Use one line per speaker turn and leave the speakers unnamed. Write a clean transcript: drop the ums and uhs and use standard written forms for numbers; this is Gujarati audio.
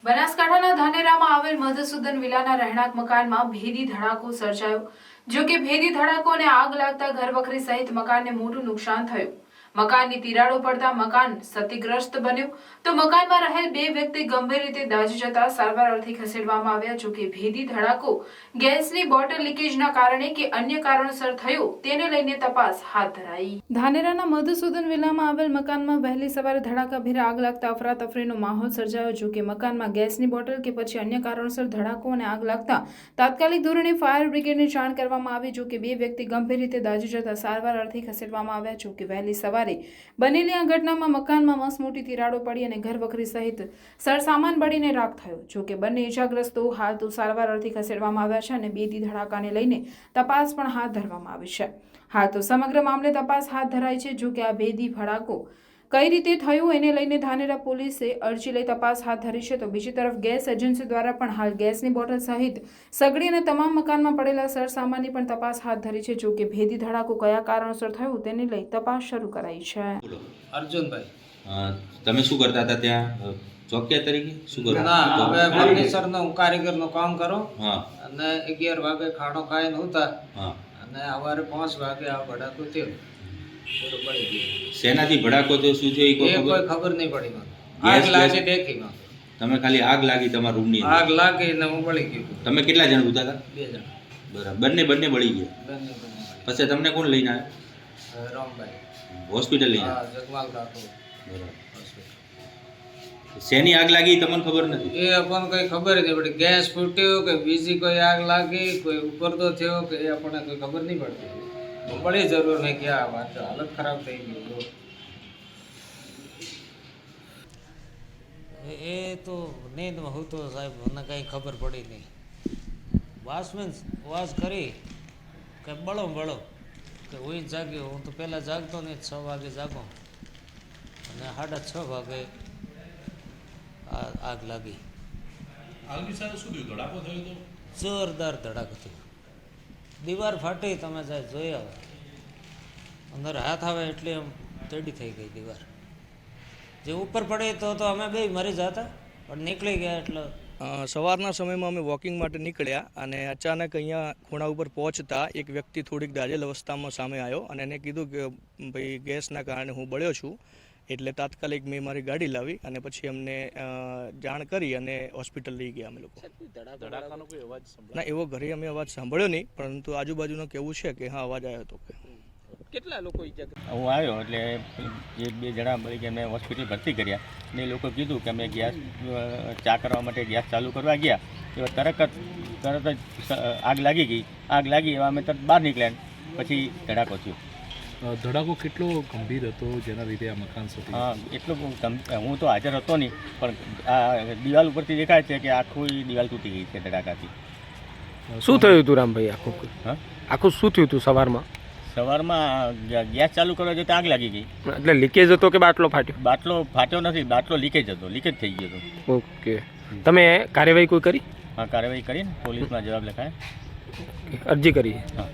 બનાસકાંઠાના ધાનેરામાં આવેલ મધુસૂદન વિલાના રહેણાંક મકાનમાં ભેદી ધડાકો સર્જાયો। જો કે ભેદી ધડાકોને આગ લાગતા ઘરવખરી સહિત મકાનને મોટું નુકસાન થયું। મકાનની તિરાડો પડતા મકાન ક્ષતિગ્રસ્ત બન્યું તો મકાનમાં રહેલ બે વ્યક્તિ ગંભીર રીતે દાઝી જતા સારવાર અર્થે ખસેડવામાં આવ્યા। જો કે ભેદી ધડાકો ગેસની બોટલ લીકેજના કારણે કે અન્ય કારણોસર થયો તેને લઈને તપાસ હાથ ધરાઈ। ધાનેરાના મધુસૂદન વિલામાં આવેલ મકાનમાં વહેલી સવારે ધડાકાભેર આગ લાગતા અફરાતફરીનો માહોલ સર્જાયો। જો કે મકાનમાં ગેસની બોટલ કે પછી અન્ય કારણોસર ધડાકો અને આગ લાગતા તાત્કાલિક ધોરણે ફાયર બ્રિગેડને જાણ કરવામાં આવી। જો કે બે વ્યક્તિ ગંભીર રીતે દાઝી જતા સારવાર અર્થે ખસેડવામાં આવ્યા। જો કે વહેલી સવારે બનેલી આ ઘટનામાં મકાનમાં મસમોટી તિરાડો પડી અને ઘરવખરી સહિત સરસામાન બળીને રાખ થયો। જો કે બંને ઇજાગ્રસ્તો હાલ તો સારવાર અર્થે ખસેડવામાં આવ્યા છે અને બેદી ધડાકાને લઈને તપાસ પણ હાથ ધરવામાં આવી છે। હાલ તો સમગ્ર મામલે તપાસ હાથ ધરાઈ છે। જો કે આ બેદી ધડાકો કઈ રીતે થયું એને લઈને ધાનેરા પોલીસે અરજી લઈ તપાસ હાથ ધરી છે। તો બીજી તરફ ગેસ એજન્સી દ્વારા પણ હાલ ગેસની બોટલ સહિત સગડી અને તમામ મકાનમાં પડેલા સરસામાનની પણ તપાસ હાથ ધરી છે। જો કે ભેદી ધડાકો કયા કારણોસર થયું તેને લઈ તપાસ શરૂ કરાઈ છે।
અર્જુનભાઈ, તમે શું કરતા હતા ત્યાં? ચોકિયા તરીકે શું કરો?
ના, હવે ફર્નિચરનો હું કારીગરનું કામ કરું।
હા,
અને 11 વાગે ખાણો ખાઈને ઉતા
હા,
અને સવારે 5 વાગે આ ભડાકો થયો। પૂરું પડી ગયું।
શેનાથી ભડાકો તો શું થયો એ કોઈ
એ કોઈ ખબર નહીં પડી મને। આગ લાગી દેખી મને।
તમે ખાલી આગ લાગી તમારા રૂમની અંદર?
આગ લાગી ને હું બળી ગયો।
તમે કેટલા જણ ઉતા હતા?
2 જણ।
બરાબર, બંને બળી ગયા?
બંને
પછી તમને કોણ લઈને આવ્યો?
રામભાઈ
હોસ્પિટલ લઈને?
હા, જગમાલ રાઠોડ
બરાબર।
હોસ્પિટલ।
શેની આગ લાગી એ તમને ખબર નથી?
એ આપણને કઈ ખબર નહીં પડી। ગેસ ફૂટ્યો કે બીજી કોઈ આગ લાગી, કોઈ ઉપર તો થયો કે એ આપણને કોઈ ખબર નહીં પડતી। બળી જરૂર નહીં કે આ વાત હાલત ખરાબ થઈ ગઈ।
એ તો નીંદમાં હું તો સાહેબ મને કંઈ ખબર પડી નહીં। વાસ કરી કે બળો કે હું જાગ્યો। હું તો પહેલાં જાગતો નહીં, 6 વાગે જાગો અને 6:30 વાગે આગ લાગી।
આગની સાથે શું થયું? ધડાકો થયો તો?
જોરદાર ધડાકો થયો। દીવાર ફાટી, તમે જાય જોઈ આવો, અંદર હાથ આવે એટલે એમ તેડી થઈ ગઈ દીવાર। જે ઉપર પડે તો અમે બે મરી જતા, પણ નીકળી ગયા એટલે
સવારના સમયમાં અમે વોકિંગ માટે નીકળ્યા અને અચાનક અહીંયા ખૂણા ઉપર પહોંચતા એક વ્યક્તિ થોડીક દાઝેલ અવસ્થામાં સામે આવ્યો અને એને કીધું કે ભાઈ ગેસના કારણે હું બળ્યો છું। એટલે તાત્કાલિક મેં મારી ગાડી લાવી અને પછી અમને જાણ કરી અને હોસ્પિટલ લઈ ગયા અમે લોકો।
ધડાકાનો કોઈ અવાજ સંભળાયો?
ના, એવો ઘરે અમે અવાજ સાંભળ્યો નહીં, પરંતુ આજુબાજુનું કેવું છે કે હા, અવાજ આવ્યો હતો।
કેટલા લોકો ઈજા?
હું આવ્યો એટલે જે 2 જણા મળી ગયા, મેં હોસ્પિટલ ભરતી કર્યા ને એ લોકો કીધું કે અમે ગેસ ચા કરવા માટે ગેસ ચાલુ કરવા ગયા, એવા તરત જ આગ લાગી ગઈ। આગ લાગી એવા અમે તરત બહાર નીકળ્યા, પછી ધડાકો થયો।
ધડાકો કેટલો ગંભીર હતો જેના લીધે આ મકાન સુધી?
હા, એટલો હું તો હાજર હતો નહીં, પણ આ દિવાલ ઉપરથી દેખાય છે કે આખું દિવાલ તૂટી ગઈ છે ધડાકાથી।
શું થયું હતું રામભાઈ? આખું શું થયું હતું સવારમાં?
સવારમાં ગેસ ચાલુ કરવા જતાં આગ લાગી ગઈ।
એટલે લીકેજ હતો કે બાટલો ફાટ્યો?
બાટલો ફાટ્યો નથી, બાટલો લીકેજ હતો, લીકેજ થઈ ગયો હતો।
ઓકે, તમે કાર્યવાહી કોઈ કરી?
હા, કાર્યવાહી કરીને પોલીસમાં જવાબ લખાય,
અરજી કરી?
હા।